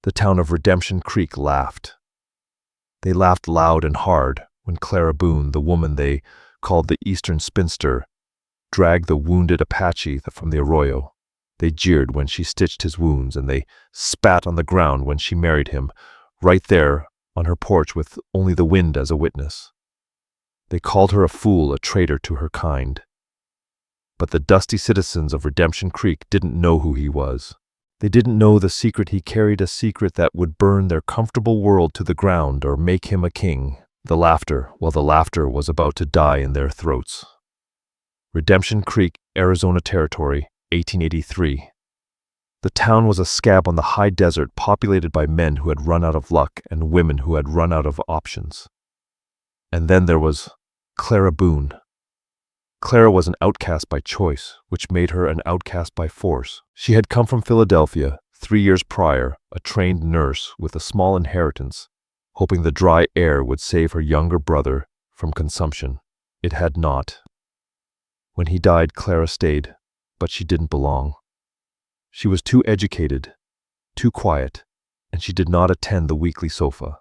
The town of Redemption Creek laughed. They laughed loud and hard when Clara Boone, the woman they called the Eastern Spinster, dragged the wounded Apache from the arroyo. They jeered when she stitched his wounds, and they spat on the ground when she married him, right there on her porch with only the wind as a witness. They called her a fool, a traitor to her kind. But the dusty citizens of Redemption Creek didn't know who he was. They didn't know the secret he carried, a secret that would burn their comfortable world to the ground or make him a king. The laughter was about to die in their throats. Redemption Creek, Arizona Territory, 1883. The town was a scab on the high desert, populated by men who had run out of luck and women who had run out of options. And then there was Clara Boone. Clara was an outcast by choice, which made her an outcast by force. She had come from Philadelphia 3 years prior, a trained nurse with a small inheritance, hoping the dry air would save her younger brother from consumption. It had not. When he died, Clara stayed, but she didn't belong. She was too educated, too quiet, and she did not attend the weekly sofa.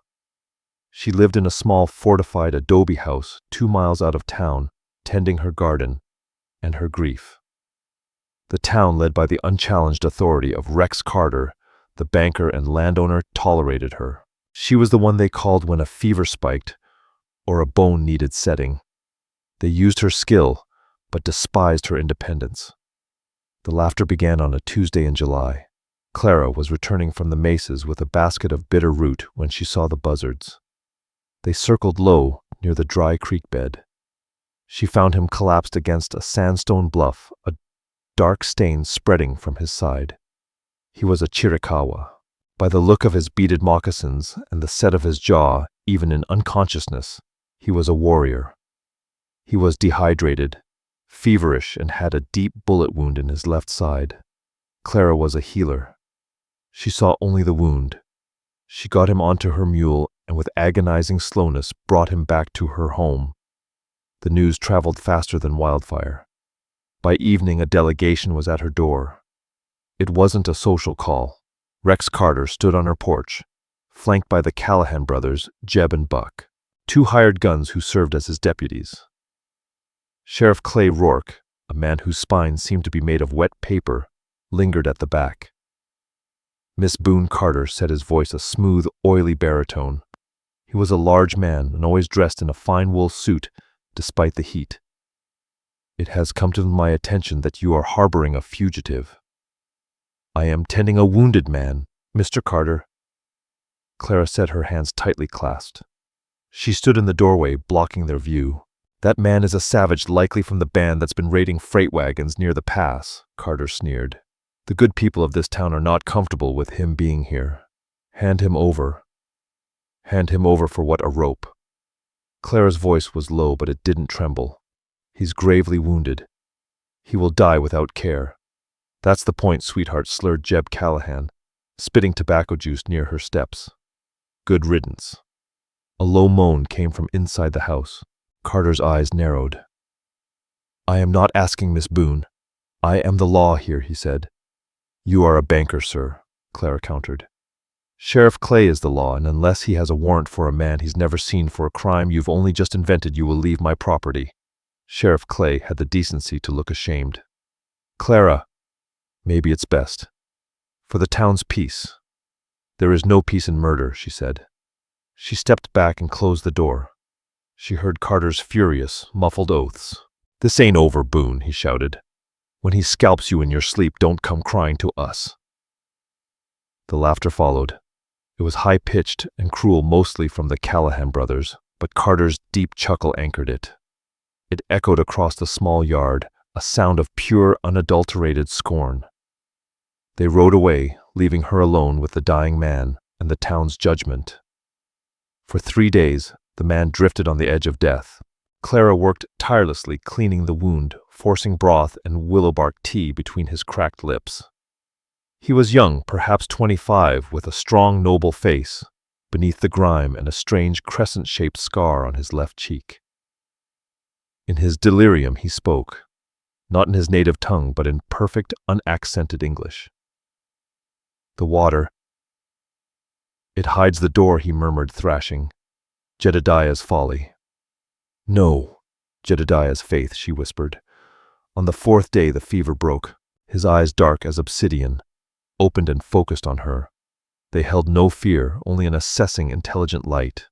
She lived in a small fortified adobe house 2 miles out of town, tending her garden and her grief. The town, led by the unchallenged authority of Rex Carter, the banker and landowner, tolerated her. She was the one they called when a fever spiked or a bone needed setting. They used her skill, but despised her independence. The laughter began on a Tuesday in July. Clara was returning from the mesas with a basket of bitter root when she saw the buzzards. They circled low near the dry creek bed. She found him collapsed against a sandstone bluff, a dark stain spreading from his side. He was a Chiricahua. By the look of his beaded moccasins and the set of his jaw, even in unconsciousness, he was a warrior. He was dehydrated, feverish, and had a deep bullet wound in his left side. Clara was a healer. She saw only the wound. She got him onto her mule and with agonizing slowness brought him back to her home. The news traveled faster than wildfire. By evening, a delegation was at her door. It wasn't a social call. Rex Carter stood on her porch, flanked by the Callahan brothers, Jeb and Buck, 2 hired guns who served as his deputies. Sheriff Clay Rourke, a man whose spine seemed to be made of wet paper, lingered at the back. Miss Boone Carter said, his voice a smooth, oily baritone. He was a large man and always dressed in a fine wool suit, despite the heat. "It has come to my attention that you are harboring a fugitive." "I am tending a wounded man, Mr. Carter." Clara said, her hands tightly clasped. She stood in the doorway, blocking their view. "That man is a savage, likely from the band that's been raiding freight wagons near the pass," Carter sneered. "The good people of this town are not comfortable with him being here. Hand him over." "Hand him over for what, a rope?" Clara's voice was low, but it didn't tremble. "He's gravely wounded. He will die without care." "That's the point, sweetheart," slurred Jeb Callahan, spitting tobacco juice near her steps. "Good riddance." A low moan came from inside the house. Carter's eyes narrowed. "I am not asking Miss Boone. I am the law here," he said. "You are a banker, sir," Clara countered. "Sheriff Clay is the law, and unless he has a warrant for a man he's never seen for a crime you've only just invented, you will leave my property." Sheriff Clay had the decency to look ashamed. "Clara, maybe it's best. For the town's peace." "There is no peace in murder," she said. She stepped back and closed the door. She heard Carter's furious, muffled oaths. "This ain't over, Boone," he shouted. "When he scalps you in your sleep, don't come crying to us." The laughter followed. It was high-pitched and cruel, mostly from the Callahan brothers, but Carter's deep chuckle anchored it. It echoed across the small yard, a sound of pure, unadulterated scorn. They rode away, leaving her alone with the dying man and the town's judgment. For 3 days, the man drifted on the edge of death. Clara worked tirelessly cleaning the wound, forcing broth and willow bark tea between his cracked lips. He was young, perhaps 25, with a strong, noble face, beneath the grime and a strange crescent-shaped scar on his left cheek. In his delirium he spoke, not in his native tongue, but in perfect, unaccented English. "The water, It hides the door, he murmured, thrashing. Jedediah's folly. No, Jedediah's faith, she whispered. On the fourth day the fever broke, his eyes dark as obsidian, opened and focused on her. They held no fear, only an assessing, intelligent light.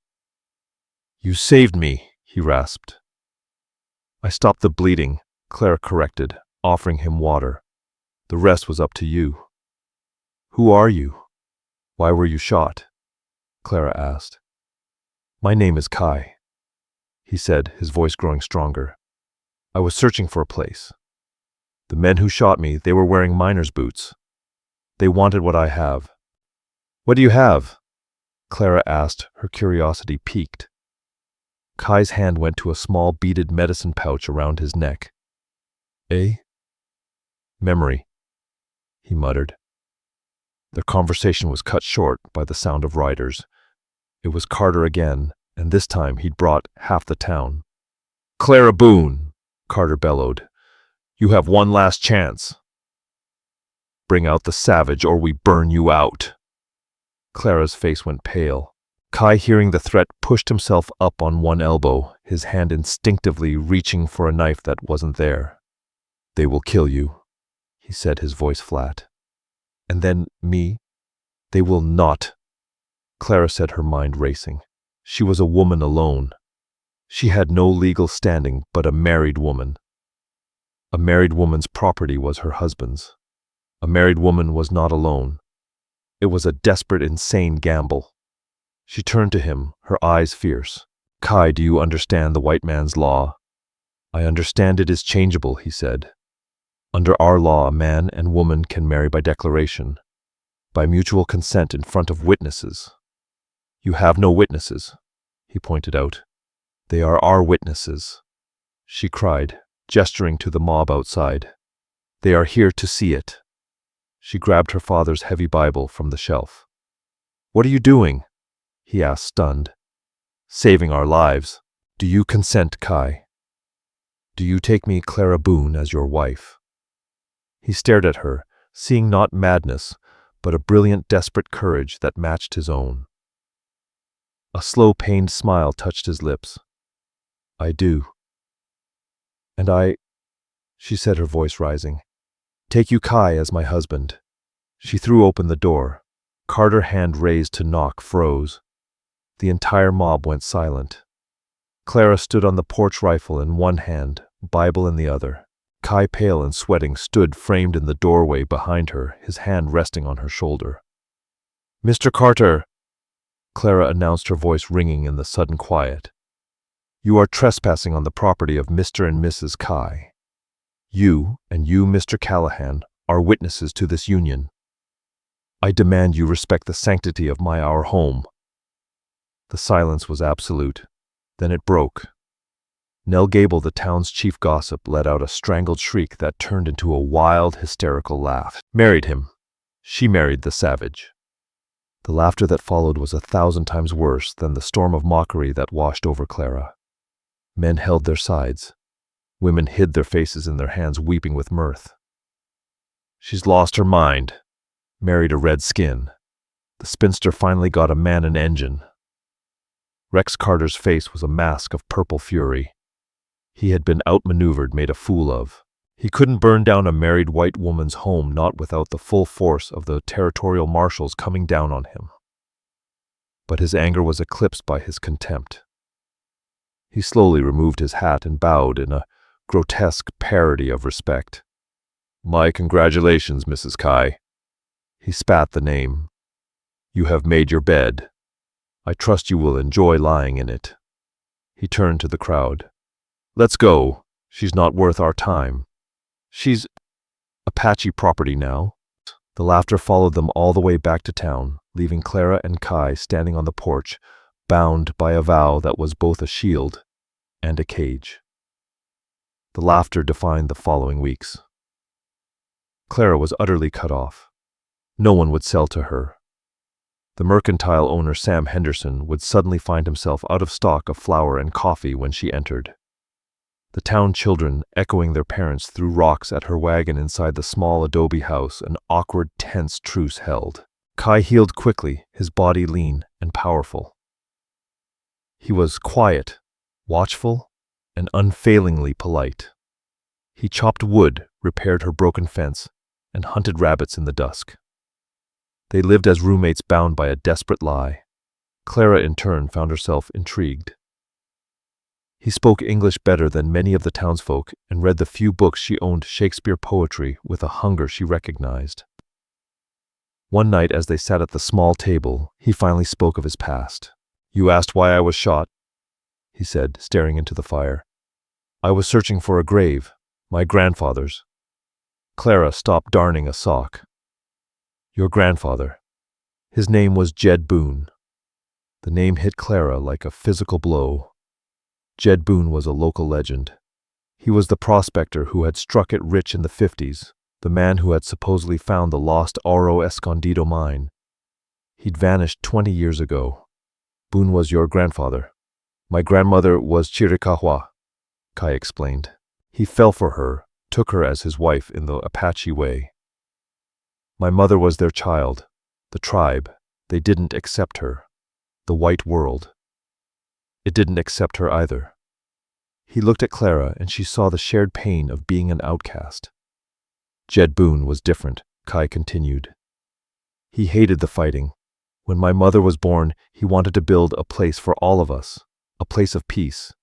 You saved me, he rasped. I stopped the bleeding, Clara corrected, offering him water. The rest was up to you. Who are you? Why were you shot? Clara asked. My name is Kai, he said, his voice growing stronger. I was searching for a place. The men who shot me, they were wearing miner's boots. They wanted what I have. What do you have? Clara asked, her curiosity piqued. Kai's hand went to a small beaded medicine pouch around his neck. Eh? Memory, he muttered. Their conversation was cut short by the sound of riders. It was Carter again, and this time he'd brought half the town. Clara Boone, Carter bellowed. You have one last chance. Bring out the savage or we burn you out. Clara's face went pale. Kai, hearing the threat, pushed himself up on one elbow, his hand instinctively reaching for a knife that wasn't there. They will kill you, he said, his voice flat. And then me? They will not. Clara said, her mind racing. She was a woman alone. She had no legal standing, but a married woman. A married woman's property was her husband's. A married woman was not alone. It was a desperate, insane gamble. She turned to him, her eyes fierce. Kai, do you understand the white man's law? I understand it is changeable, he said. Under our law, a man and woman can marry by declaration, by mutual consent in front of witnesses. You have no witnesses, he pointed out. They are our witnesses, she cried, gesturing to the mob outside. They are here to see it. She grabbed her father's heavy Bible from the shelf. What are you doing? He asked, stunned. Saving our lives. Do you consent, Kai? Do you take me, Clara Boone, as your wife? He stared at her, seeing not madness, but a brilliant, desperate courage that matched his own. A slow, pained smile touched his lips. I do. And I, she said, her voice rising, take you, Kai, as my husband. She threw open the door. Carter, hand raised to knock, froze. The entire mob went silent. Clara stood on the porch, rifle in one hand, Bible in the other. Kai, pale and sweating, stood framed in the doorway behind her, his hand resting on her shoulder. Mr. Carter, Clara announced, her voice ringing in the sudden quiet. You are trespassing on the property of Mr. and Mrs. Kai. You, and you, Mr. Callahan, are witnesses to this union. I demand you respect the sanctity of our home. The silence was absolute. Then it broke. Nell Gable, the town's chief gossip, let out a strangled shriek that turned into a wild, hysterical laugh. Married him. She married the savage. The laughter that followed was 1,000 times worse than the storm of mockery that washed over Clara. Men held their sides. Women hid their faces in their hands, weeping with mirth. She's lost her mind. Married a red skin. The spinster finally got a man and engine. Rex Carter's face was a mask of purple fury. He had been outmaneuvered, made a fool of. He couldn't burn down a married white woman's home, not without the full force of the territorial marshals coming down on him. But his anger was eclipsed by his contempt. He slowly removed his hat and bowed in a grotesque parody of respect. My congratulations, Mrs. Kai. He spat the name. You have made your bed. I trust you will enjoy lying in it. He turned to the crowd. Let's go. She's not worth our time. She's Apache property now. The laughter followed them all the way back to town, leaving Clara and Kai standing on the porch, bound by a vow that was both a shield and a cage. The laughter defined the following weeks. Clara was utterly cut off. No one would sell to her. The mercantile owner, Sam Henderson, would suddenly find himself out of stock of flour and coffee when she entered. The town children, echoing their parents, threw rocks at her wagon inside the small adobe house, an awkward, tense truce held. Kai healed quickly, his body lean and powerful. He was quiet, watchful, and unfailingly polite. He chopped wood, repaired her broken fence, and hunted rabbits in the dusk. They lived as roommates bound by a desperate lie. Clara, in turn, found herself intrigued. He spoke English better than many of the townsfolk and read the few books she owned Shakespeare poetry with a hunger she recognized. One night, as they sat at the small table, he finally spoke of his past. "You asked why I was shot," he said, staring into the fire. "I was searching for a grave, my grandfather's." Clara stopped darning a sock. "Your grandfather. His name was Jed Boone." The name hit Clara like a physical blow. Jed Boone was a local legend. He was the prospector who had struck it rich in the 50s, the man who had supposedly found the lost Oro Escondido mine. He'd vanished 20 years ago. "Boone was your grandfather. My grandmother was Chiricahua," Kai explained. He fell for her, took her as his wife in the Apache way. "My mother was their child, the tribe. They didn't accept her. The white world. It didn't accept her either." He looked at Clara, and she saw the shared pain of being an outcast. "Jed Boone was different," Kai continued. "He hated the fighting. When my mother was born, he wanted to build a place for all of us, a place of peace.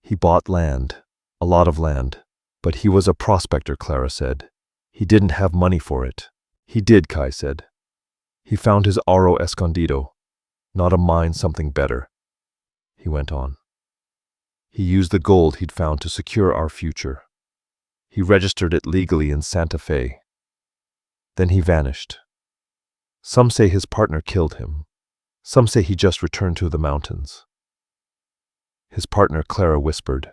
He bought land, a lot of land. But he was a prospector," Clara said. "He didn't have money for it." "He did," Kai said. "He found his Oro Escondido, not a mine, something better," he went on. "He used the gold he'd found to secure our future. He registered it legally in Santa Fe. Then he vanished. Some say his partner killed him. Some say he just returned to the mountains." "His partner," Clara whispered.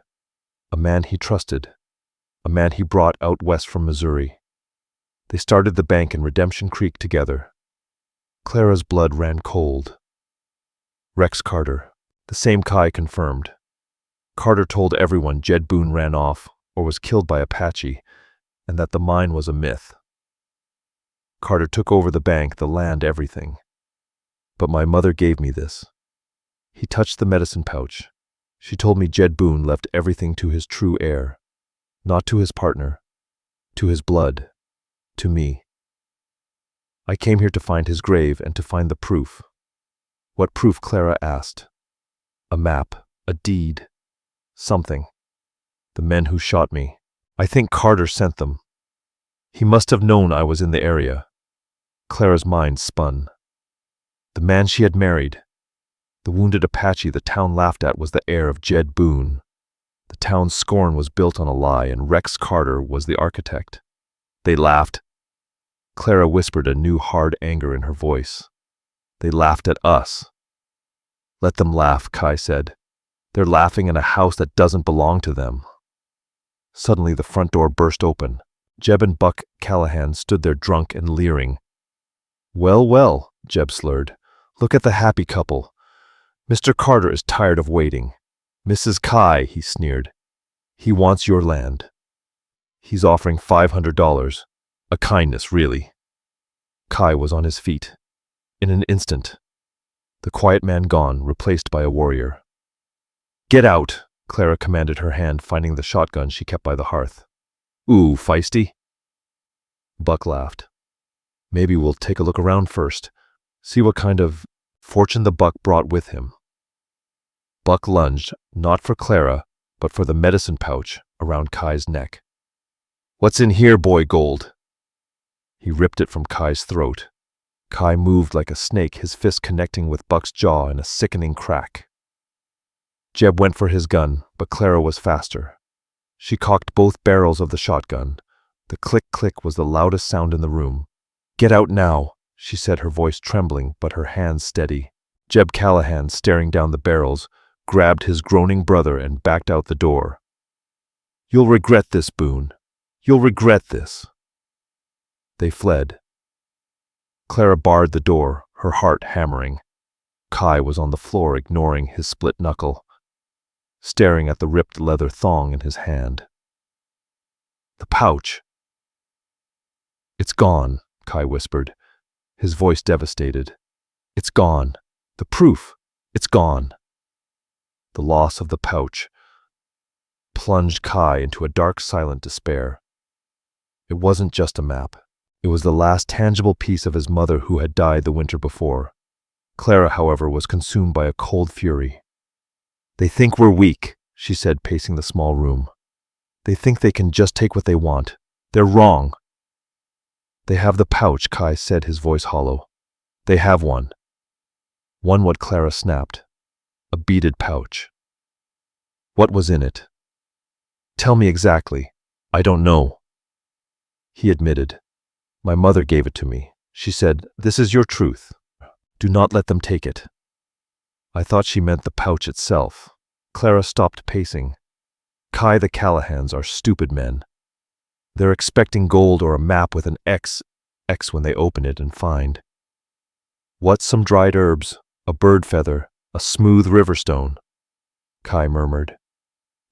"A man he trusted. A man he brought out west from Missouri. They started the bank in Redemption Creek together." Clara's blood ran cold. "Rex Carter," the same Kai confirmed. "Carter told everyone Jed Boone ran off or was killed by Apache, and that the mine was a myth. Carter took over the bank, the land, everything. But my mother gave me this." He touched the medicine pouch. "She told me Jed Boone left everything to his true heir. Not to his partner, to his blood, to me. I came here to find his grave and to find the proof." "What proof?" Clara asked. "A map, a deed, something. The men who shot me. I think Carter sent them. He must have known I was in the area." Clara's mind spun. The man she had married, the wounded Apache the town laughed at, was the heir of Jed Boone. The town's scorn was built on a lie, and Rex Carter was the architect. "They laughed." Clara whispered a new hard anger in her voice. "They laughed at us." "Let them laugh," Kai said. "They're laughing in a house that doesn't belong to them." Suddenly the front door burst open. Jeb and Buck Callahan stood there, drunk and leering. "Well, well," Jeb slurred. "Look at the happy couple. Mr. Carter is tired of waiting. Mrs. Kai," he sneered. "He wants your land. He's offering $500. A kindness, really." Kai was on his feet. In an instant. The quiet man gone, replaced by a warrior. "Get out," Clara commanded, her hand finding the shotgun she kept by the hearth. "Ooh, feisty?" Buck laughed. "Maybe we'll take a look around first. See what kind of fortune the buck brought with him." Buck lunged, not for Clara, but for the medicine pouch around Kai's neck. "What's in here, boy gold?" He ripped it from Kai's throat. Kai moved like a snake, his fist connecting with Buck's jaw in a sickening crack. Jeb went for his gun, but Clara was faster. She cocked both barrels of the shotgun. The click-click was the loudest sound in the room. "Get out now," she said, her voice trembling but her hands steady. Jeb Callahan, staring down the barrels, grabbed his groaning brother and backed out the door. "You'll regret this, Boone. You'll regret this." They fled. Clara barred the door, her heart hammering. Kai was on the floor, ignoring his split knuckle, staring at the ripped leather thong in his hand. "The pouch." "It's gone," Kai whispered. his voice devastated. It's gone. The proof. It's gone. The loss of the pouch plunged Kai into a dark, silent despair. It wasn't just a map. It was the last tangible piece of his mother who had died the winter before. Clara, however, was consumed by a cold fury. They think we're weak, she said, pacing the small room. They think they can just take what they want. They're wrong. They have the pouch, Kai said, his voice hollow. They have one. One, what Clara snapped. A beaded pouch. What was in it? Tell me exactly. I don't know. He admitted. My mother gave it to me. She said, this is your truth. Do not let them take it. I thought she meant the pouch itself. Clara stopped pacing. Kai, the Callahans are stupid men. They're expecting gold or a map with an X when they open it and find. What, some dried herbs, a bird feather, a smooth river stone, Kai murmured.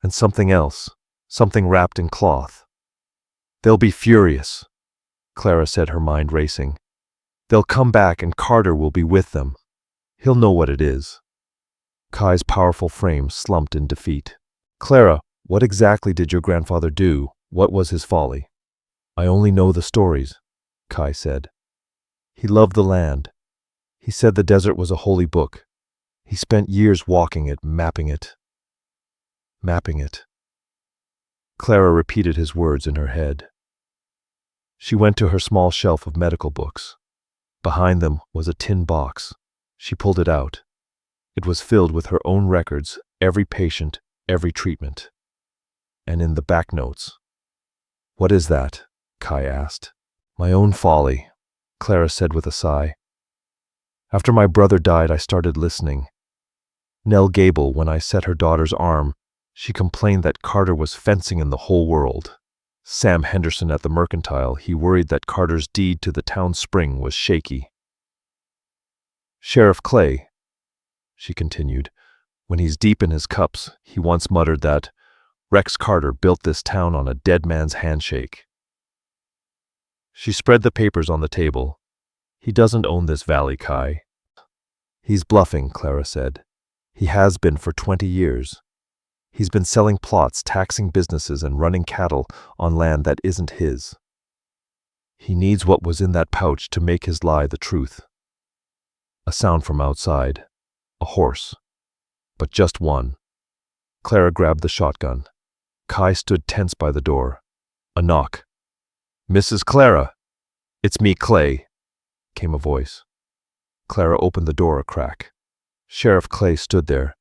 And something else, something wrapped in cloth. They'll be furious, Clara said, her mind racing. They'll come back and Carter will be with them. He'll know what it is. Kai's powerful frame slumped in defeat. Clara, what exactly did your grandfather do? What was his folly? I only know the stories, Kai said. He loved the land. He said the desert was a holy book. He spent years walking it, mapping it. Mapping it. Clara repeated his words in her head. She went to her small shelf of medical books. Behind them was a tin box. She pulled it out. It was filled with her own records, every patient, every treatment. And in the back notes. What is that? Kai asked. My own folly, Clara said with a sigh. After my brother died, I started listening. Nell Gable, when I set her daughter's arm, she complained that Carter was fencing in the whole world. Sam Henderson at the Mercantile, he worried that Carter's deed to the town spring was shaky. Sheriff Clay, she continued, when he's deep in his cups, he once muttered that Rex Carter built this town on a dead man's handshake. She spread the papers on the table. He doesn't own this valley, Kai. He's bluffing, Clara said. He has been for 20 years. He's been selling plots, taxing businesses, and running cattle on land that isn't his. He needs what was in that pouch to make his lie the truth. A sound from outside. A horse. But just one. Clara grabbed the shotgun. Kai stood tense by the door. A knock. Mrs. Clara! It's me, Clay, came a voice. Clara opened the door a crack. Sheriff Clay stood there,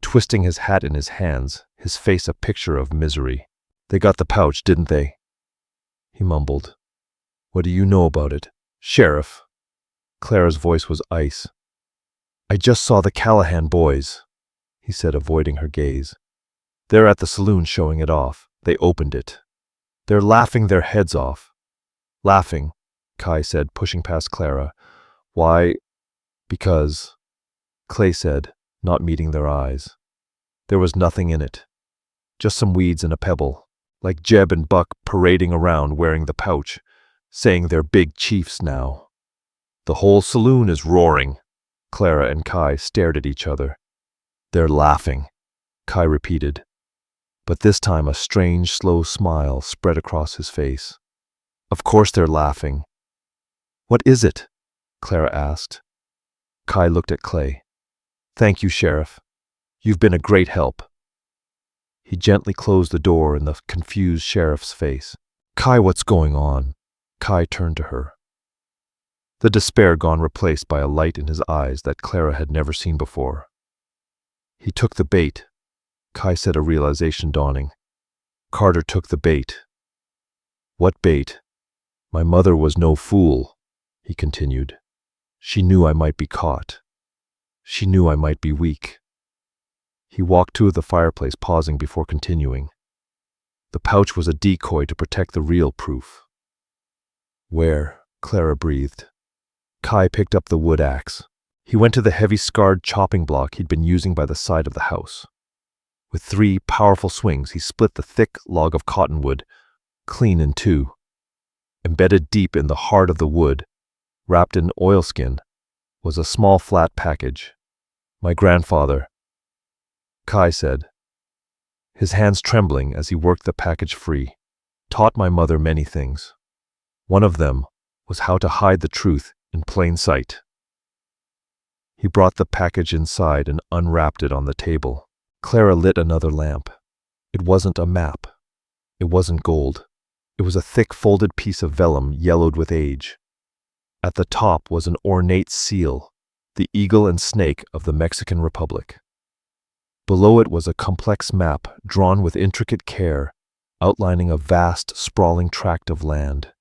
twisting his hat in his hands, his face a picture of misery. They got the pouch, didn't they? He mumbled. What do you know about it, Sheriff? Clara's voice was ice. I just saw the Callahan boys, he said, avoiding her gaze. They're at the saloon showing it off. They opened it. They're laughing their heads off. Laughing, Kai said, pushing past Clara. Why? Because, Clay said, not meeting their eyes. There was nothing in it. Just some weeds and a pebble, like Jeb and Buck parading around wearing the pouch, saying they're big chiefs now. The whole saloon is roaring. Clara and Kai stared at each other. They're laughing, Kai repeated. But this time a strange, slow smile spread across his face. Of course they're laughing. What is it? Clara asked. Kai looked at Clay. Thank you, Sheriff. You've been a great help. He gently closed the door in the confused sheriff's face. Kai, what's going on? Kai turned to her. The despair gone, replaced by a light in his eyes that Clara had never seen before. He took the bait, Kai said, a realization dawning. Carter took the bait. What bait? My mother was no fool, he continued. She knew I might be caught. She knew I might be weak. He walked to the fireplace, pausing before continuing. The pouch was a decoy to protect the real proof. Where? Clara breathed. Kai picked up the wood axe. He went to the heavy scarred chopping block he'd been using by the side of the house. With 3 powerful swings, he split the thick log of cottonwood clean in 2. Embedded deep in the heart of the wood Wrapped in oilskin was a small flat package. My grandfather, Kai said, his hands trembling as he worked the package free, taught my mother many things. One of them was how to hide the truth in plain sight. He brought the package inside and unwrapped it on the table. Clara lit another lamp. It wasn't a map. It wasn't gold. It was a thick folded piece of vellum yellowed with age. At the top was an ornate seal, the eagle and snake of the Mexican Republic. Below it was a complex map drawn with intricate care, outlining a vast, sprawling tract of land.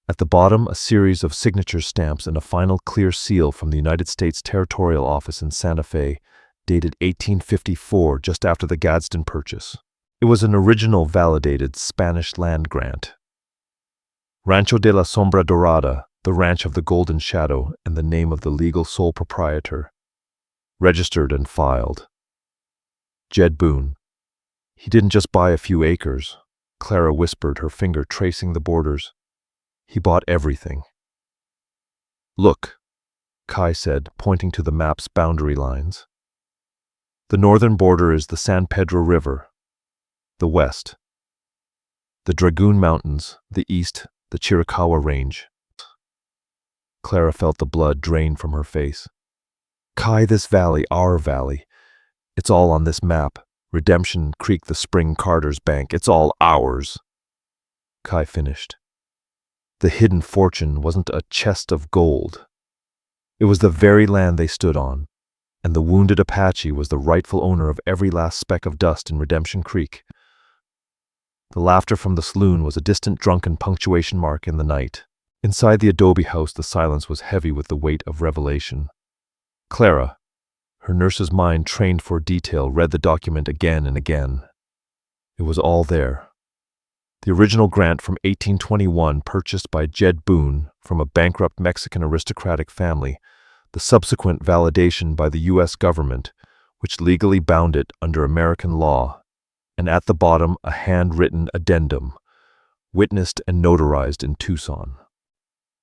At the bottom, a series of signature stamps and a final clear seal from the United States Territorial Office in Santa Fe, dated 1854, just after the Gadsden Purchase. It was an original validated Spanish land grant. Rancho de la Sombra Dorada, the ranch of the Golden Shadow, and the name of the legal sole proprietor. Registered and filed. Jed Boone. He didn't just buy a few acres, Clara whispered, her finger tracing the borders. He bought everything. Look, Kai said, pointing to the map's boundary lines. The northern border is the San Pedro River. The west, the Dragoon Mountains, the east, the Chiricahua Range. Clara felt the blood drain from her face. Kai, this valley, our valley, it's all on this map. Redemption Creek, the Spring Carter's Bank, it's all ours. Kai finished. The hidden fortune wasn't a chest of gold. It was the very land they stood on, and the wounded Apache was the rightful owner of every last speck of dust in Redemption Creek. The laughter from the saloon was a distant drunken punctuation mark in the night. Inside the adobe house, the silence was heavy with the weight of revelation. Clara, her nurse's mind trained for detail, read the document again and again. It was all there. The original grant from 1821, purchased by Jed Boone from a bankrupt Mexican aristocratic family, the subsequent validation by the U.S. government, which legally bound it under American law, and at the bottom a handwritten addendum, witnessed and notarized in Tucson.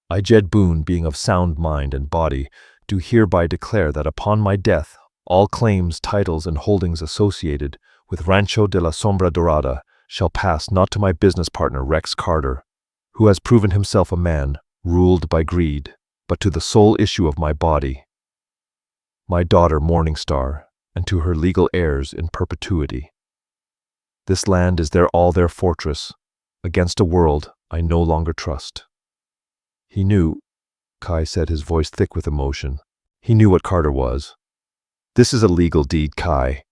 I, Jed Boone, being of sound mind and body, do hereby declare that upon my death, all claims, titles, and holdings associated with Rancho de la Sombra Dorada shall pass not to my business partner Rex Carter, who has proven himself a man ruled by greed, but to the sole issue of my body, my daughter Morningstar, and to her legal heirs in perpetuity. This land is their fortress, against a world I no longer trust. He knew, Kai said, his voice thick with emotion. He knew what Carter was. This is a legal deed, Kai.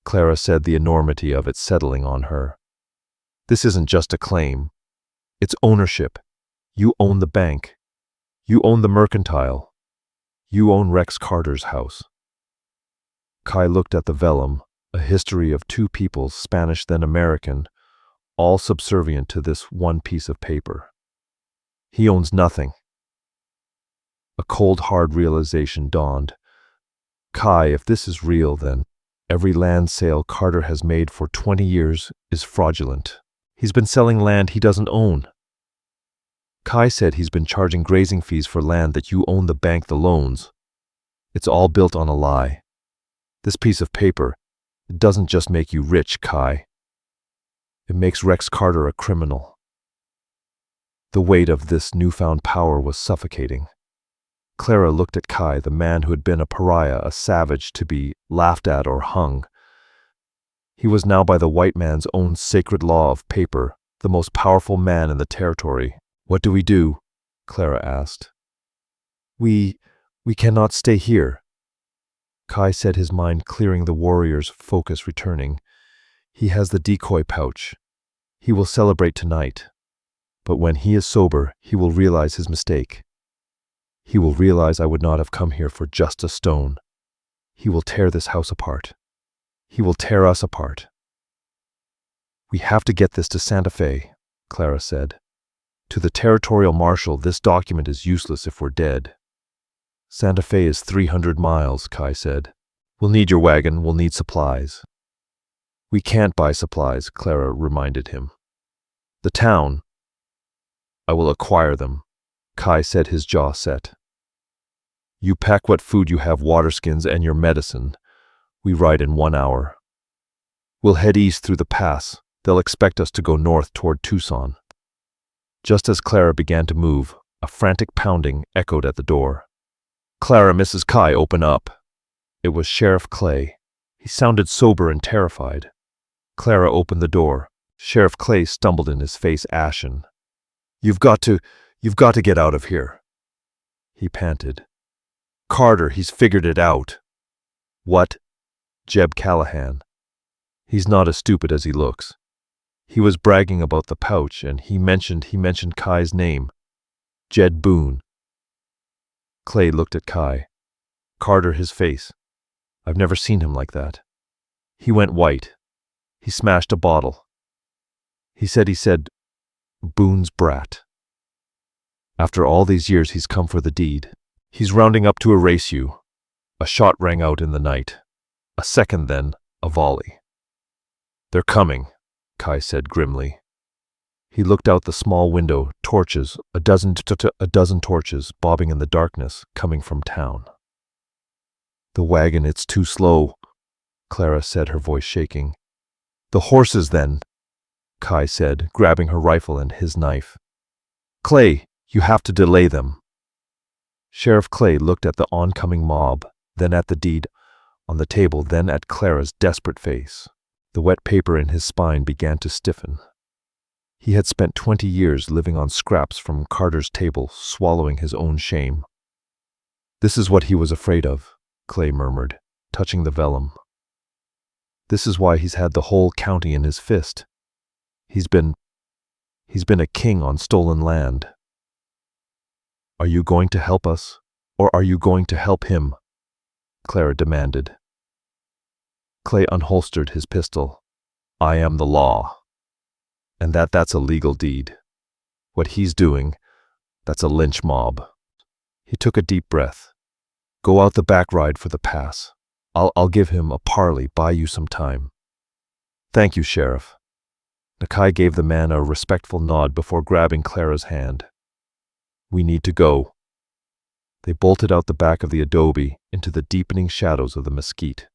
Clara said, the enormity of it settling on her. This isn't just a claim. It's ownership. You own the bank. You own the mercantile. You own Rex Carter's house. Kai looked at the vellum, a history of two peoples, Spanish then American, all subservient to this one piece of paper. He owns nothing. A cold, hard realization dawned. Kai, if this is real, then every land sale Carter has made for 20 years is fraudulent. He's been selling land he doesn't own. Kai said he's been charging grazing fees for land that you own, the bank, the loans. It's all built on a lie. This piece of paper, it doesn't just make you rich, Kai. It makes Rex Carter a criminal. The weight of this newfound power was suffocating. Clara looked at Kai, the man who had been a pariah, a savage to be laughed at or hung. He was now, by the white man's own sacred law of paper, the most powerful man in the territory. What do we do? Clara asked. We cannot stay here. Kai said, his mind clearing, the warrior's focus returning. He has the decoy pouch. He will celebrate tonight. But when he is sober, he will realize his mistake. He will realize I would not have come here for just a stone. He will tear this house apart. He will tear us apart. We have to get this to Santa Fe, Clara said. To the territorial marshal, this document is useless if we're dead. Santa Fe is 300 miles, Kai said. We'll need your wagon, we'll need supplies. We can't buy supplies, Clara reminded him. The town, I will acquire them. Kai said, his jaw set. You pack what food you have, water skins and your medicine. We ride in 1 hour. We'll head east through the pass. They'll expect us to go north toward Tucson. Just as Clara began to move, a frantic pounding echoed at the door. Clara, Mrs. Kai, open up. It was Sheriff Clay. He sounded sober and terrified. Clara opened the door. Sheriff Clay stumbled in, his face ashen. You've got to get out of here, he panted. Carter, he's figured it out. What? Jeb Callahan. He's not as stupid as he looks. He was bragging about the pouch, and he mentioned Kai's name. Jed Boone. Clay looked at Kai. Carter, his face. I've never seen him like that. He went white. He smashed a bottle. He said, Boone's brat. After all these years, he's come for the deed. He's rounding up to erase you. A shot rang out in the night. A second, then a volley. They're coming, Kai said grimly. He looked out the small window, torches, a dozen torches bobbing in the darkness, coming from town. The wagon, it's too slow, Clara said, her voice shaking. The horses, then, Kai said, grabbing her rifle and his knife. Clay, you have to delay them. Sheriff Clay looked at the oncoming mob, then at the deed on the table, then at Clara's desperate face. The wet paper in his spine began to stiffen. He had spent 20 years living on scraps from Carter's table, swallowing his own shame. This is what he was afraid of, Clay murmured, touching the vellum. This is why he's had the whole county in his fist. He's been a king on stolen land. Are you going to help us, or are you going to help him? Clara demanded. Clay unholstered his pistol. I am the law. And that's a legal deed. What he's doing, that's a lynch mob. He took a deep breath. Go out the back, ride for the pass. I'll give him a parley, buy you some time. Thank you, Sheriff. Nakai gave the man a respectful nod before grabbing Clara's hand. We need to go. They bolted out the back of the adobe into the deepening shadows of the mesquite.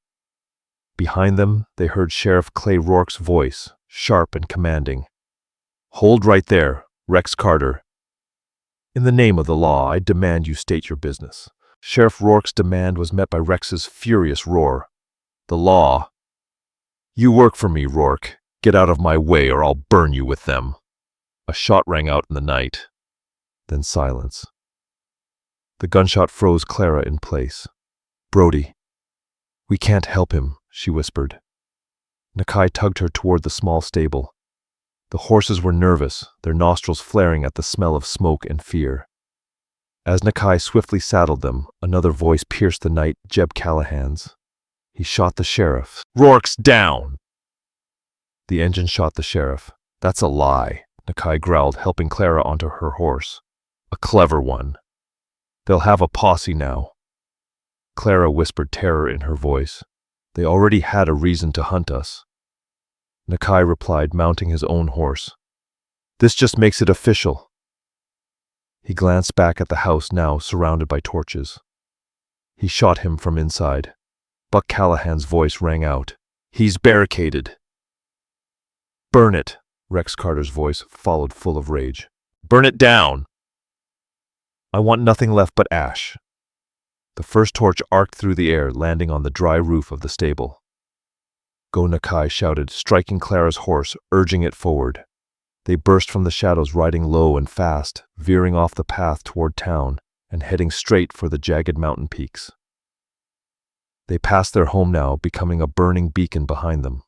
Behind them, they heard Sheriff Clay Rourke's voice, sharp and commanding. Hold right there, Rex Carter. In the name of the law, I demand you state your business. Sheriff Rourke's demand was met by Rex's furious roar. The law. You work for me, Rourke. Get out of my way or I'll burn you with them. A shot rang out in the night. Then silence. The gunshot froze Clara in place. Brody. We can't help him, she whispered. Nakai tugged her toward the small stable. The horses were nervous, their nostrils flaring at the smell of smoke and fear. As Nakai swiftly saddled them, another voice pierced the night, Jeb Callahan's. He shot the sheriff. Rourke's down! The engine shot the sheriff. That's a lie, Nakai growled, helping Clara onto her horse. A clever one. They'll have a posse now. Clara whispered terror in her voice. They already had a reason to hunt us. Nakai replied, mounting his own horse. This just makes it official. He glanced back at the house now surrounded by torches. He shot him from inside. Buck Callahan's voice rang out. He's barricaded. Burn it, Rex Carter's voice followed, full of rage. Burn it down! I want nothing left but ash. The first torch arced through the air, landing on the dry roof of the stable. Go, Nakai shouted, striking Clara's horse, urging it forward. They burst from the shadows, riding low and fast, veering off the path toward town and heading straight for the jagged mountain peaks. They passed their home now, becoming a burning beacon behind them.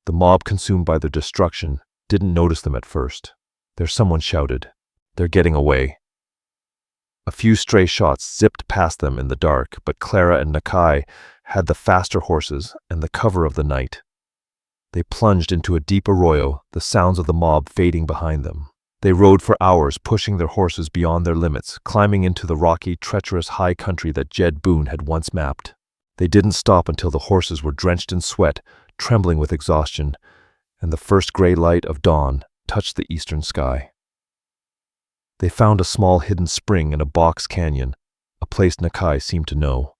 The mob, consumed by their destruction, didn't notice them at first. Someone shouted. They're getting away. A few stray shots zipped past them in the dark, but Clara and Nakai had the faster horses and the cover of the night. They plunged into a deep arroyo, the sounds of the mob fading behind them. They rode for hours, pushing their horses beyond their limits, climbing into the rocky, treacherous high country that Jed Boone had once mapped. They didn't stop until the horses were drenched in sweat, trembling with exhaustion, and the first gray light of dawn touched the eastern sky. They found a small hidden spring in a box canyon, a place Nakai seemed to know.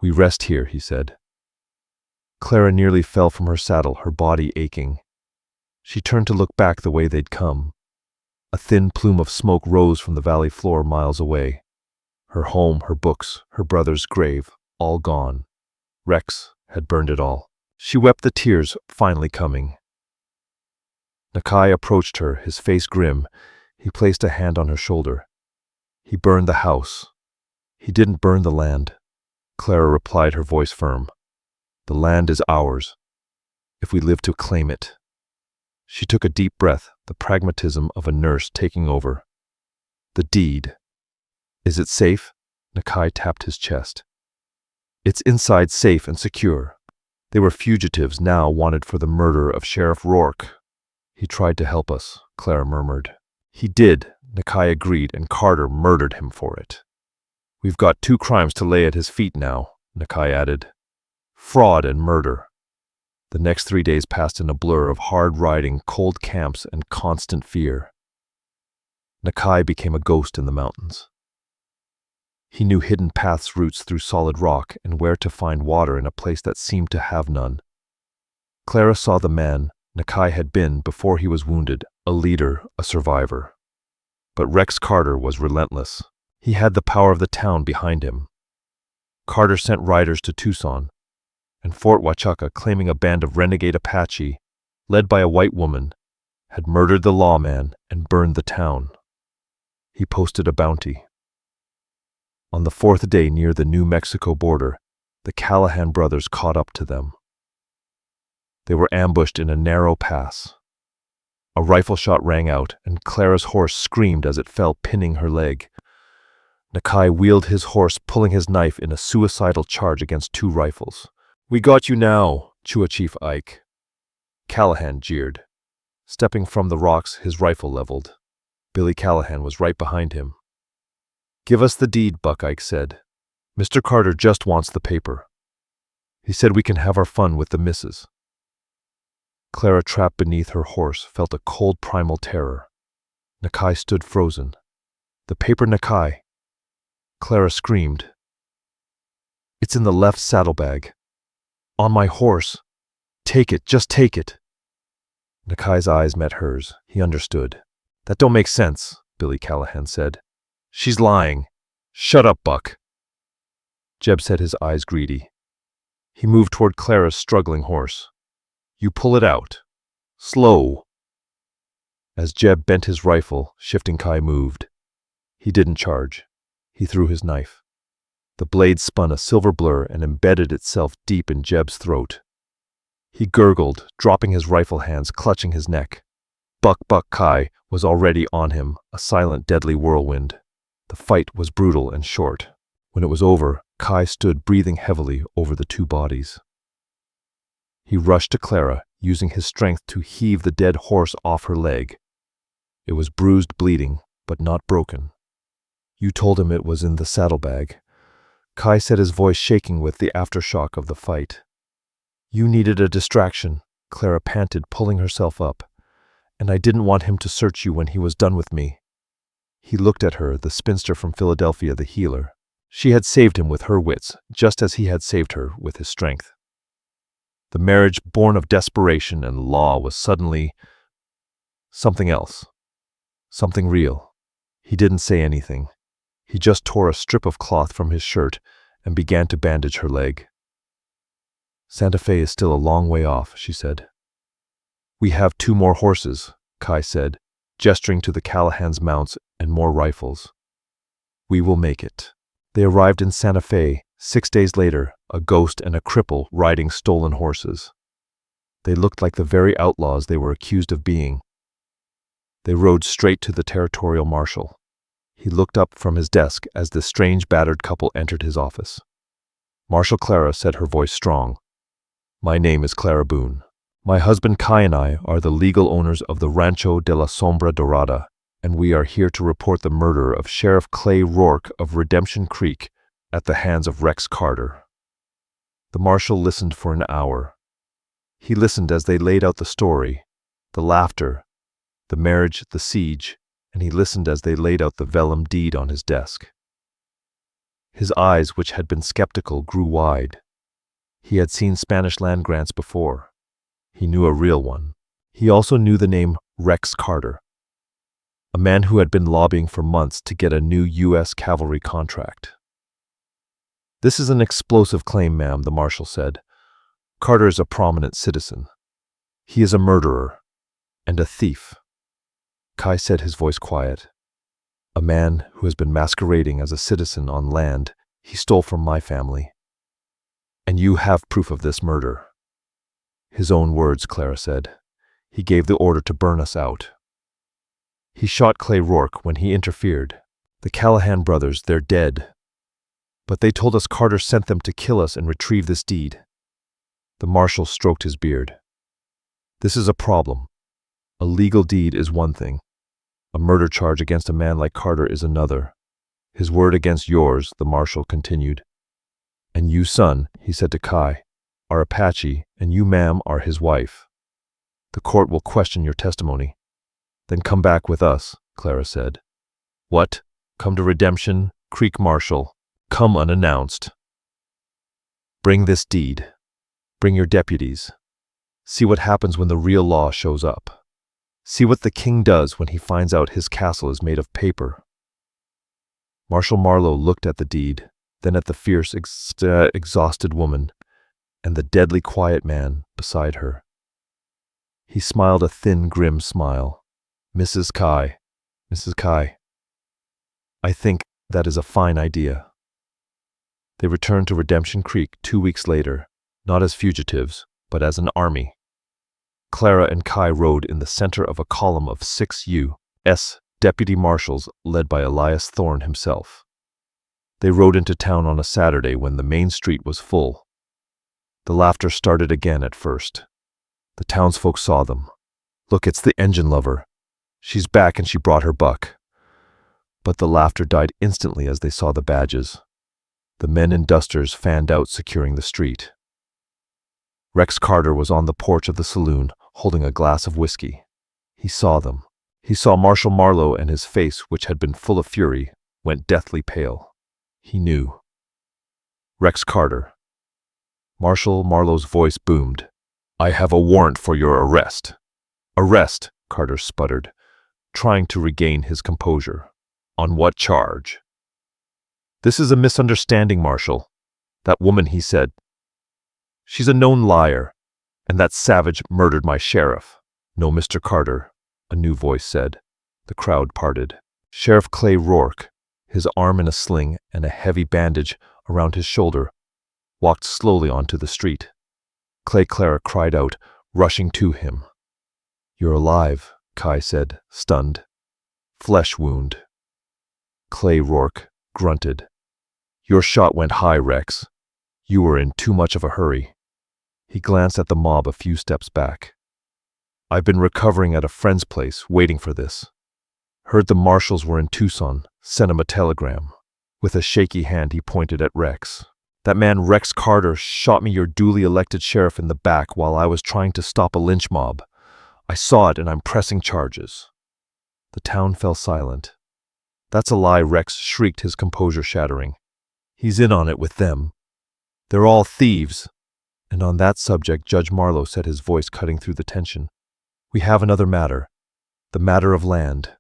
"We rest here," he said. Clara nearly fell from her saddle, her body aching. She turned to look back the way they'd come. A thin plume of smoke rose from the valley floor miles away. Her home, her books, her brother's grave, all gone. Rex had burned it all. She wept, the tears finally coming. Nakai approached her, his face grim. He placed a hand on her shoulder. "He burned the house. He didn't burn the land," Clara replied, her voice firm. "The land is ours, if we live to claim it." She took a deep breath, the pragmatism of a nurse taking over. "The deed. Is it safe?" Nakai tapped his chest. "It's inside, safe and secure. They were fugitives, now wanted for the murder of Sheriff Rourke." "He tried to help us," Clara murmured. "He did," Nakai agreed, "and Carter murdered him for it." "We've got 2 crimes to lay at his feet now," Nakai added. "Fraud and murder." The next 3 days passed in a blur of hard riding, cold camps, and constant fear. Nakai became a ghost in the mountains. He knew hidden paths, routes through solid rock, and where to find water in a place that seemed to have none. Clara saw the man Nakai had been before he was wounded, a leader, a survivor. But Rex Carter was relentless. He had the power of the town behind him. Carter sent riders to Tucson and Fort Huachuca, claiming a band of renegade Apache, led by a white woman, had murdered the lawman and burned the town. He posted a bounty. On the 4th day, near the New Mexico border, the Callahan brothers caught up to them. They were ambushed in a narrow pass. A rifle shot rang out, and Clara's horse screamed as it fell, pinning her leg. Nakai wheeled his horse, pulling his knife in a suicidal charge against 2 rifles. "We got you now, Chua Chief Ike." Callahan jeered. Stepping from the rocks, his rifle leveled. Billy Callahan was right behind him. "Give us the deed," Buck Ike said. "Mr. Carter just wants the paper. He said we can have our fun with the missus." Clara, trapped beneath her horse, felt a cold primal terror. Nakai stood frozen. "The paper, Nakai!" Clara screamed. "It's in the left saddlebag. On my horse. Take it, just take it." Nakai's eyes met hers. He understood. "That don't make sense," Billy Callahan said. "She's lying." "Shut up, Buck." Jeb said, his eyes greedy. He moved toward Clara's struggling horse. "You pull it out. Slow." As Jeb bent his rifle, Shifting Kai moved. He didn't charge. He threw his knife. The blade spun a silver blur and embedded itself deep in Jeb's throat. He gurgled, dropping his rifle hands, clutching his neck. Buck Kai was already on him, a silent, deadly whirlwind. The fight was brutal and short. When it was over, Kai stood breathing heavily over the 2 bodies. He rushed to Clara, using his strength to heave the dead horse off her leg. It was bruised, bleeding, but not broken. "You told him it was in the saddlebag," Kai said, his voice shaking with the aftershock of the fight. "You needed a distraction," Clara panted, pulling herself up. "And I didn't want him to search you when he was done with me." He looked at her, the spinster from Philadelphia, the healer. She had saved him with her wits, just as he had saved her with his strength. The marriage, born of desperation and law, was suddenly something else. Something real. He didn't say anything. He just tore a strip of cloth from his shirt and began to bandage her leg. "Santa Fe is still a long way off," she said. "We have 2 more horses," Kai said, gesturing to the Callahan's mounts and more rifles. "We will make it." They arrived in Santa Fe 6 days later, a ghost and a cripple riding stolen horses. They looked like the very outlaws they were accused of being. They rode straight to the territorial marshal. He looked up from his desk as the strange, battered couple entered his office. "Marshal Clara," said, her voice strong. "My name is Clara Boone. My husband Kai and I are the legal owners of the Rancho de la Sombra Dorada, and we are here to report the murder of Sheriff Clay Rourke of Redemption Creek at the hands of Rex Carter." The marshal listened for an hour. He listened as they laid out the story, the laughter, the marriage, the siege, and he listened as they laid out the vellum deed on his desk. His eyes, which had been skeptical, grew wide. He had seen Spanish land grants before. He knew a real one. He also knew the name Rex Carter, a man who had been lobbying for months to get a new U.S. cavalry contract. "This is an explosive claim, ma'am," the marshal said. "Carter is a prominent citizen. He is a murderer and a thief." Kai said, his voice quiet. "A man who has been masquerading as a citizen on land he stole from my family. And you have proof of this murder." "His own words," Clara said. "He gave the order to burn us out. He shot Clay Rourke when he interfered. The Callahan brothers, they're dead. But they told us Carter sent them to kill us and retrieve this deed." The marshal stroked his beard. "This is a problem. A legal deed is one thing. A murder charge against a man like Carter is another. His word against yours," the marshal continued. "And you, son," he said to Kai, "are Apache, and you, ma'am, are his wife. The court will question your testimony." "Then come back with us," Clara said. "What? Come to Redemption, Creek Marshal. Come unannounced. Bring this deed. Bring your deputies. See what happens when the real law shows up. See what the king does when he finds out his castle is made of paper." Marshal Marlowe looked at the deed, then at the fierce, exhausted woman, and the deadly quiet man beside her. He smiled a thin, grim smile. Mrs. Kai, I think that is a fine idea." They returned to Redemption Creek 2 weeks later, not as fugitives, but as an army. Clara and Kai rode in the center of a column of 6 U.S. deputy marshals led by Elias Thorne himself. They rode into town on a Saturday when the main street was full. The laughter started again at first. The townsfolk saw them. "Look, it's the engine lover. She's back and she brought her buck." But the laughter died instantly as they saw the badges. The men in dusters fanned out, securing the street. Rex Carter was on the porch of the saloon, holding a glass of whiskey. He saw them. He saw Marshal Marlowe, and his face, which had been full of fury, went deathly pale. He knew. "Rex Carter." Marshal Marlowe's voice boomed. "I have a warrant for your arrest." "Arrest," Carter sputtered, trying to regain his composure. "On what charge?" "This is a misunderstanding, Marshal. That woman," he said. "She's a known liar, and that savage murdered my sheriff." "No, Mr. Carter," a new voice said. The crowd parted. Sheriff Clay Rourke, his arm in a sling and a heavy bandage around his shoulder, walked slowly onto the street. Clara cried out, rushing to him. "You're alive," Kai said, stunned. "Flesh wound." Clay Rourke grunted. "Your shot went high, Rex. You were in too much of a hurry." He glanced at the mob a few steps back. "I've been recovering at a friend's place, waiting for this. Heard the marshals were in Tucson, sent him a telegram." With a shaky hand he pointed at Rex. "That man Rex Carter shot me, your duly elected sheriff, in the back while I was trying to stop a lynch mob. I saw it and I'm pressing charges." The town fell silent. "That's a lie," Rex shrieked, his composure shattering. "He's in on it with them. They're all thieves." And on that subject, Judge Marlowe said, his voice cutting through the tension, "We have another matter, the matter of land."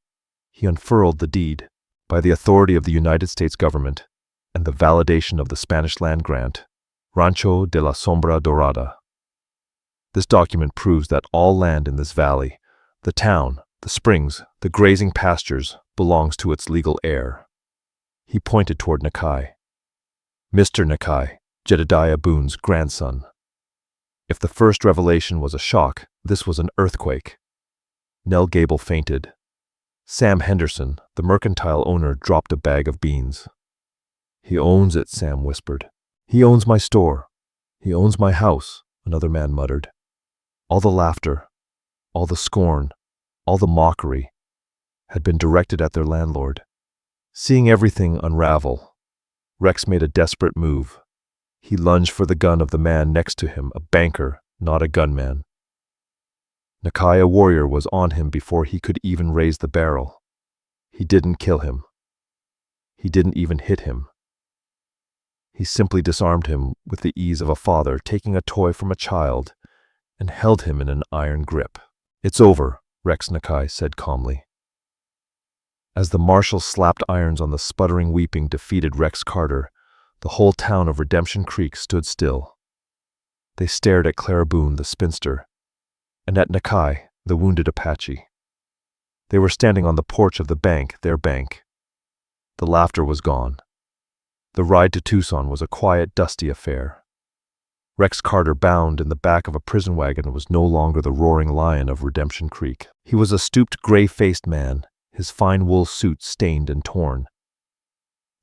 He unfurled the deed. "By the authority of the United States government and the validation of the Spanish land grant, Rancho de la Sombra Dorada. This document proves that all land in this valley, the town, the springs, the grazing pastures, belongs to its legal heir." He pointed toward Nakai. "Mr. Nakai, Jedediah Boone's grandson." If the first revelation was a shock, this was an earthquake. Nell Gable fainted. Sam Henderson, the mercantile owner, dropped a bag of beans. "He owns it," Sam whispered. "He owns my store. He owns my house," another man muttered. All the laughter, all the scorn, all the mockery had been directed at their landlord. Seeing everything unravel, Rex made a desperate move. He lunged for the gun of the man next to him, a banker, not a gunman. Nakai, a warrior, was on him before he could even raise the barrel. He didn't kill him. He didn't even hit him. He simply disarmed him with the ease of a father taking a toy from a child and held him in an iron grip. "It's over," Rex Nakai said calmly. As the marshal slapped irons on the sputtering, weeping, defeated Rex Carter, the whole town of Redemption Creek stood still. They stared at Clara Boone, the spinster, and at Nakai, the wounded Apache. They were standing on the porch of the bank, their bank. The laughter was gone. The ride to Tucson was a quiet, dusty affair. Rex Carter, bound in the back of a prison wagon, was no longer the roaring lion of Redemption Creek. He was a stooped, gray-faced man, his fine wool suit stained and torn.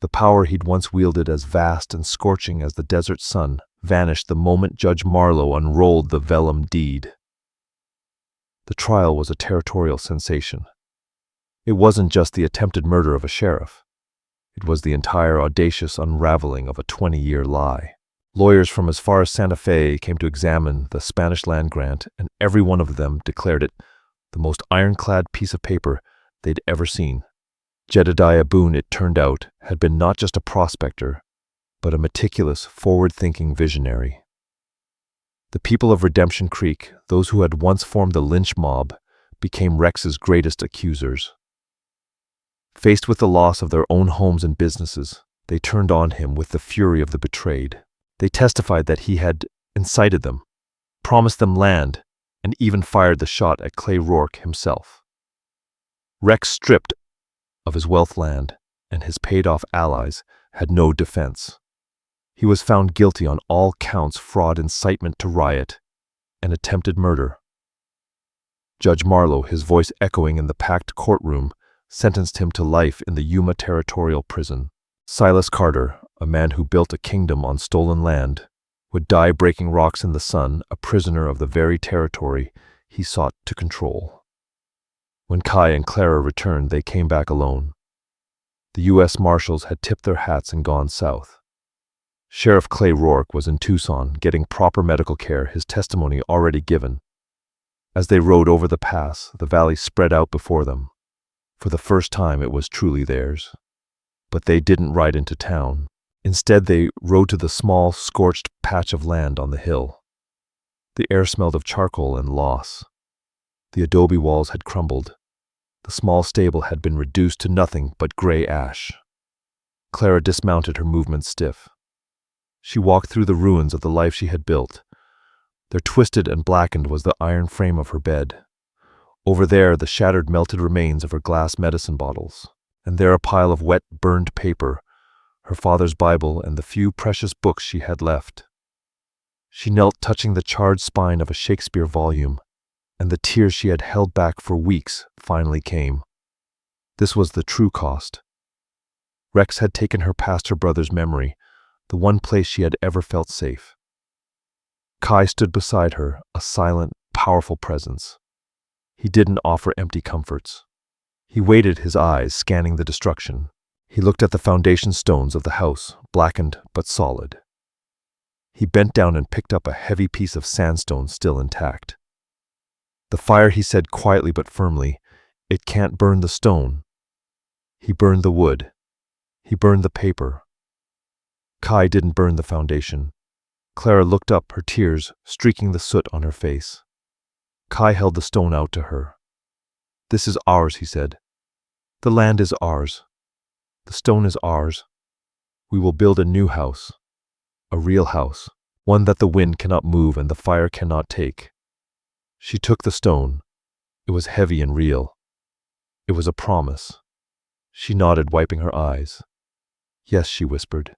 The power he'd once wielded, as vast and scorching as the desert sun, vanished the moment Judge Marlowe unrolled the vellum deed. The trial was a territorial sensation. It wasn't just the attempted murder of a sheriff. It was the entire audacious unraveling of a 20-year lie. Lawyers from as far as Santa Fe came to examine the Spanish land grant, and every one of them declared it the most ironclad piece of paper they'd ever seen. Jedediah Boone, it turned out, had been not just a prospector, but a meticulous, forward-thinking visionary. The people of Redemption Creek, those who had once formed the lynch mob, became Rex's greatest accusers. Faced with the loss of their own homes and businesses, they turned on him with the fury of the betrayed. They testified that he had incited them, promised them land, and even fired the shot at Clay Rourke himself. Rex, stripped of his wealth, land, and his paid-off allies, had no defense. He was found guilty on all counts: fraud, incitement to riot, and attempted murder. Judge Marlowe, his voice echoing in the packed courtroom, sentenced him to life in the Yuma Territorial Prison. Silas Carter, a man who built a kingdom on stolen land, would die breaking rocks in the sun, a prisoner of the very territory he sought to control. When Kai and Clara returned, they came back alone. The U.S. Marshals had tipped their hats and gone south. Sheriff Clay Rourke was in Tucson, getting proper medical care, his testimony already given. As they rode over the pass, the valley spread out before them. For the first time, it was truly theirs. But they didn't ride into town. Instead, they rode to the small, scorched patch of land on the hill. The air smelled of charcoal and loss. The adobe walls had crumbled. The small stable had been reduced to nothing but gray ash. Clara dismounted, her movements stiff. She walked through the ruins of the life she had built. There, twisted and blackened, was the iron frame of her bed. Over there, the shattered, melted remains of her glass medicine bottles. And there, a pile of wet, burned paper, her father's Bible and the few precious books she had left. She knelt, touching the charred spine of a Shakespeare volume, and the tears she had held back for weeks finally came. This was the true cost. Rex had taken her past her brother's memory, the one place she had ever felt safe. Kai stood beside her, a silent, powerful presence. He didn't offer empty comforts. He waited, his eyes scanning the destruction. He looked at the foundation stones of the house, blackened but solid. He bent down and picked up a heavy piece of sandstone still intact. "The fire," he said quietly but firmly, "it can't burn the stone." He burned the wood. He burned the paper. Kai didn't burn the foundation. Clara looked up, her tears streaking the soot on her face. Kai held the stone out to her. "This is ours," he said. "The land is ours. The stone is ours. We will build a new house, a real house, one that the wind cannot move and the fire cannot take." She took the stone. It was heavy and real. It was a promise. She nodded, wiping her eyes. "Yes," she whispered.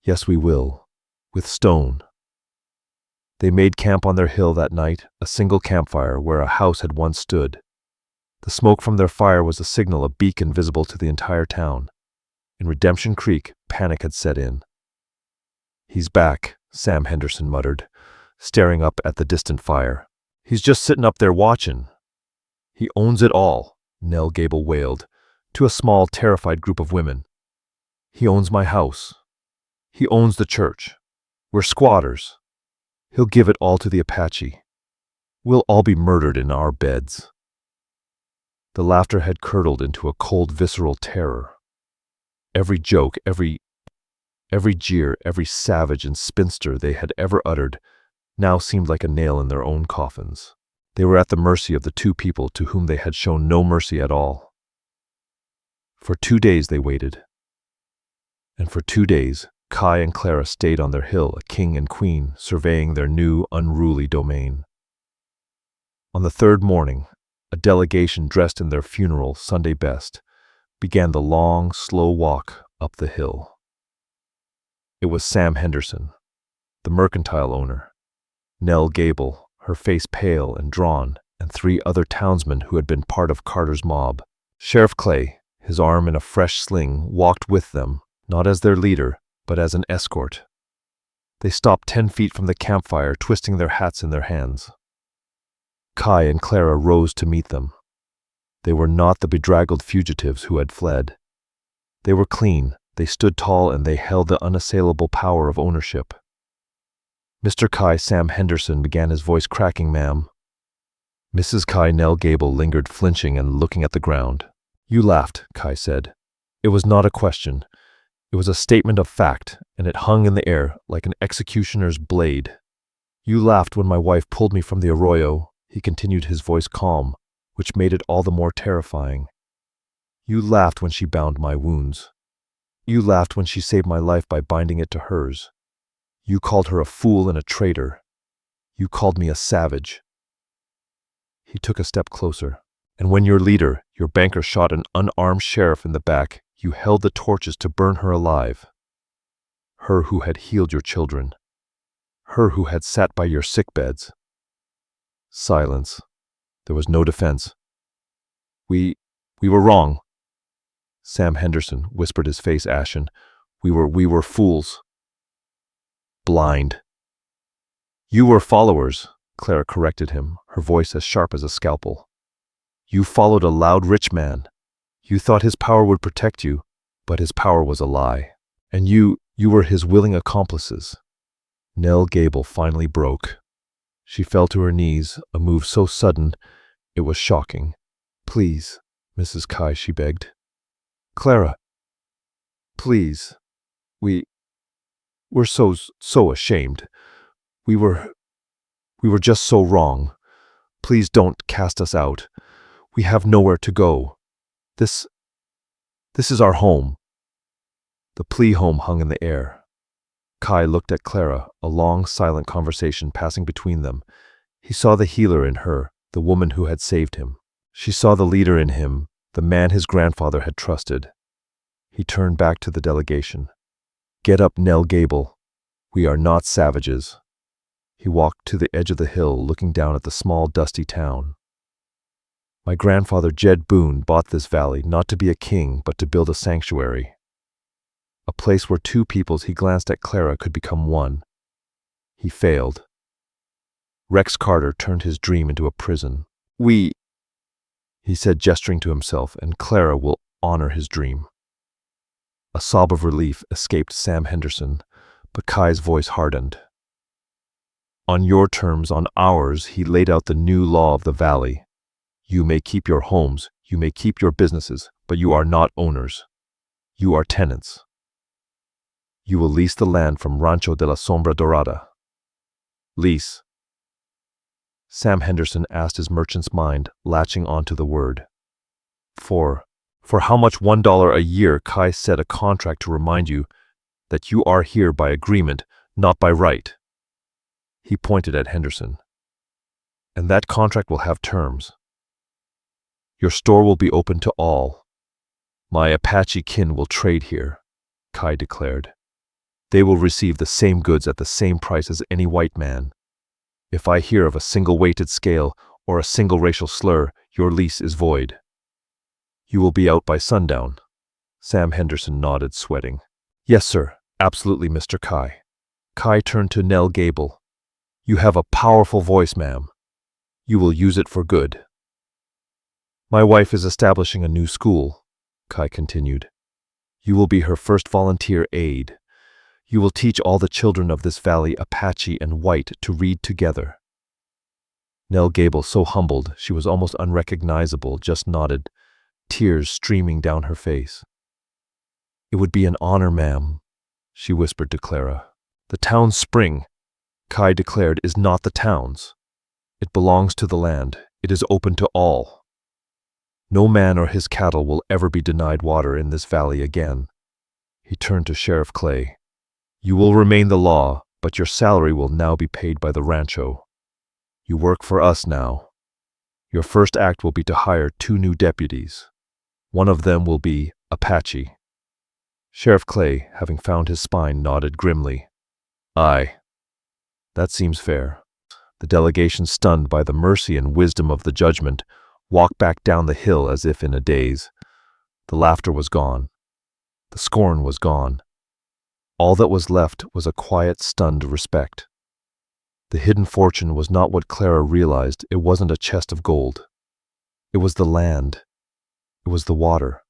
"Yes, we will. With stone." They made camp on their hill that night, a single campfire where a house had once stood. The smoke from their fire was a signal, a beacon visible to the entire town. In Redemption Creek, panic had set in. "He's back," Sam Henderson muttered, staring up at the distant fire. "He's just sitting up there watching." "He owns it all," Nell Gable wailed, to a small, terrified group of women. "He owns my house. He owns the church. We're squatters. He'll give it all to the Apache. We'll all be murdered in our beds." The laughter had curdled into a cold, visceral terror. Every joke, every jeer, every savage and spinster they had ever uttered now seemed like a nail in their own coffins. They were at the mercy of the two people to whom they had shown no mercy at all. For 2 days they waited. And for 2 days, Kai and Clara stayed on their hill, a king and queen, surveying their new, unruly domain. On the third morning, a delegation dressed in their funeral Sunday best began the long, slow walk up the hill. It was Sam Henderson, the mercantile owner, Nell Gable, her face pale and drawn, and 3 other townsmen who had been part of Carter's mob. Sheriff Clay, his arm in a fresh sling, walked with them, not as their leader, but as an escort. They stopped 10 feet from the campfire, twisting their hats in their hands. Kai and Clara rose to meet them. They were not the bedraggled fugitives who had fled. They were clean, they stood tall, and they held the unassailable power of ownership. Mr. Kai Sam Henderson began, his voice cracking. "Ma'am." Mrs. Kai Nell Gable lingered, flinching and looking at the ground. "You laughed," Kai said. "It was not a question. It was a statement of fact, and it hung in the air like an executioner's blade. You laughed when my wife pulled me from the arroyo," he continued, his voice calm, which made it all the more terrifying. "You laughed when she bound my wounds. You laughed when she saved my life by binding it to hers. You called her a fool and a traitor. You called me a savage." He took a step closer. "And when your leader, your banker, shot an unarmed sheriff in the back, you held the torches to burn her alive. Her who had healed your children. Her who had sat by your sick beds." Silence. There was no defense. We were wrong." Sam Henderson whispered, his face ashen. We were fools. Blind." "You were followers," Clara corrected him, her voice as sharp as a scalpel. "You followed a loud rich man. You thought his power would protect you, but his power was a lie. And you were his willing accomplices." Nell Gable finally broke. She fell to her knees, a move so sudden it was shocking. "Please, Mrs. Kai," she begged. "Clara, please. We're so ashamed. We were just so wrong. Please don't cast us out. We have nowhere to go. This is our home." The plea home hung in the air. Kai looked at Clara, a long, silent conversation passing between them. He saw the healer in her, the woman who had saved him. She saw the leader in him, the man his grandfather had trusted. He turned back to the delegation. "Get up, Nell Gable. We are not savages." He walked to the edge of the hill, looking down at the small, dusty town. "My grandfather Jed Boone bought this valley not to be a king, but to build a sanctuary. A place where two peoples," he glanced at Clara, "could become one. He failed. Rex Carter turned his dream into a prison. He said, gesturing to himself, "and Clara will honor his dream." A sob of relief escaped Sam Henderson, but Kai's voice hardened. "On your terms, on ours," he laid out the new law of the valley. "You may keep your homes, you may keep your businesses, but you are not owners. You are tenants. You will lease the land from Rancho de la Sombra Dorada." "Lease?" Sam Henderson asked, his merchant's mind latching onto the word. For how much? $1 a year," Kai said, "a contract to remind you that you are here by agreement, not by right." He pointed at Henderson. "And that contract will have terms. Your store will be open to all. My Apache kin will trade here," Kai declared. "They will receive the same goods at the same price as any white man. If I hear of a single weighted scale or a single racial slur, your lease is void. You will be out by sundown." Sam Henderson nodded, sweating. "Yes, sir. Absolutely, Mr. Kai." Kai turned to Nell Gable. "You have a powerful voice, ma'am. You will use it for good." "My wife is establishing a new school," Kai continued. "You will be her first volunteer aide. You will teach all the children of this valley, Apache and white, to read together. Nell Gable, so humbled she was almost unrecognizable, just nodded, tears streaming down her face. "It would be an honor, ma'am," she whispered to Clara. "The town's spring," Kai declared, "is not the town's. It belongs to the land. It is open to all. No man or his cattle will ever be denied water in this valley again." He turned to Sheriff Clay. "You will remain the law, but your salary will now be paid by the rancho. You work for us now. Your first act will be to hire 2 new deputies. One of them will be Apache." Sheriff Clay, having found his spine, nodded grimly. "Aye, that seems fair." The delegation, stunned by the mercy and wisdom of the judgment, walked back down the hill as if in a daze. The laughter was gone. The scorn was gone. All that was left was a quiet, stunned respect. The hidden fortune was not what Clara realized. It wasn't a chest of gold. It was the land. It was the water.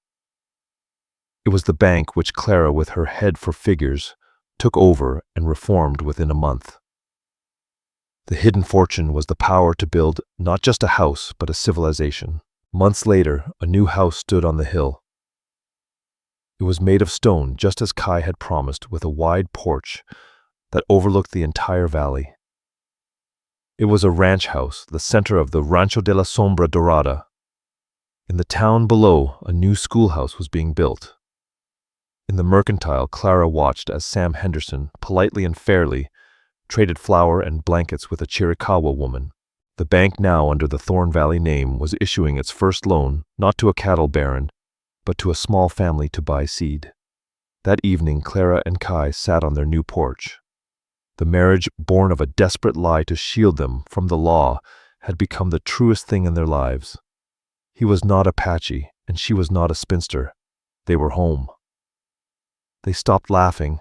It was the bank which Clara, with her head for figures, took over and reformed within a month. The hidden fortune was the power to build not just a house, but a civilization. Months later, a new house stood on the hill. It was made of stone, just as Kai had promised, with a wide porch that overlooked the entire valley. It was a ranch house, the center of the Rancho de la Sombra Dorada. In the town below, a new schoolhouse was being built. In the mercantile, Clara watched as Sam Henderson, politely and fairly, traded flour and blankets with a Chiricahua woman. The bank, now under the Thorn Valley name, was issuing its first loan, not to a cattle baron, but to a small family to buy seed. That evening, Clara and Kai sat on their new porch. The marriage, born of a desperate lie to shield them from the law, had become the truest thing in their lives. He was not Apache, and she was not a spinster. They were home. They stopped laughing,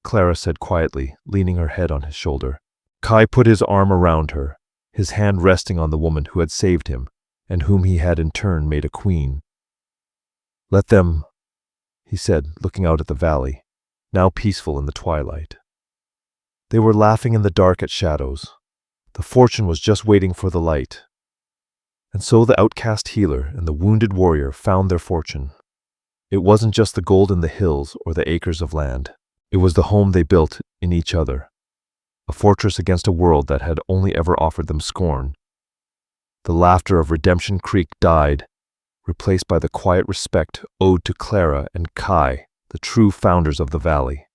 Clara said quietly, leaning her head on his shoulder. Kai put his arm around her, his hand resting on the woman who had saved him, and whom he had in turn made a queen. "Let them," he said, looking out at the valley, now peaceful in the twilight. They were laughing in the dark at shadows. The fortune was just waiting for the light. And so the outcast healer and the wounded warrior found their fortune. It wasn't just the gold in the hills or the acres of land. It was the home they built in each other, a fortress against a world that had only ever offered them scorn. The laughter of Redemption Creek died, replaced by the quiet respect owed to Clara and Kai, the true founders of the valley.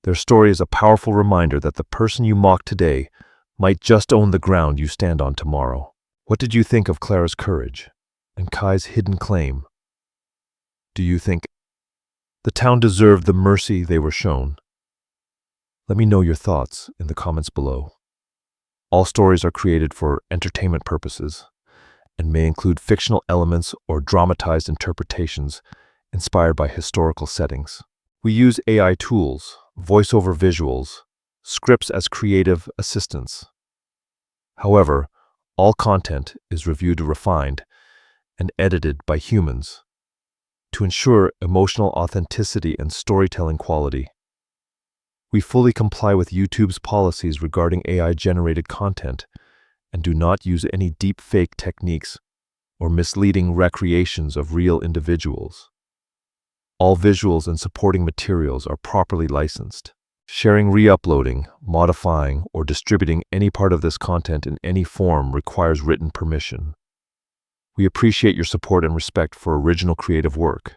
Their story is a powerful reminder that the person you mock today might just own the ground you stand on tomorrow. What did you think of Clara's courage and Kai's hidden claim? Do you think the town deserved the mercy they were shown? Let me know your thoughts in the comments below. All stories are created for entertainment purposes and may include fictional elements or dramatized interpretations inspired by historical settings. We use AI tools, voiceover visuals, scripts as creative assistants. However, all content is reviewed, refined, and edited by humans to ensure emotional authenticity and storytelling quality. We fully comply with YouTube's policies regarding AI-generated content and do not use any deepfake techniques or misleading recreations of real individuals. All visuals and supporting materials are properly licensed. Sharing, re-uploading, modifying, or distributing any part of this content in any form requires written permission. We appreciate your support and respect for original creative work.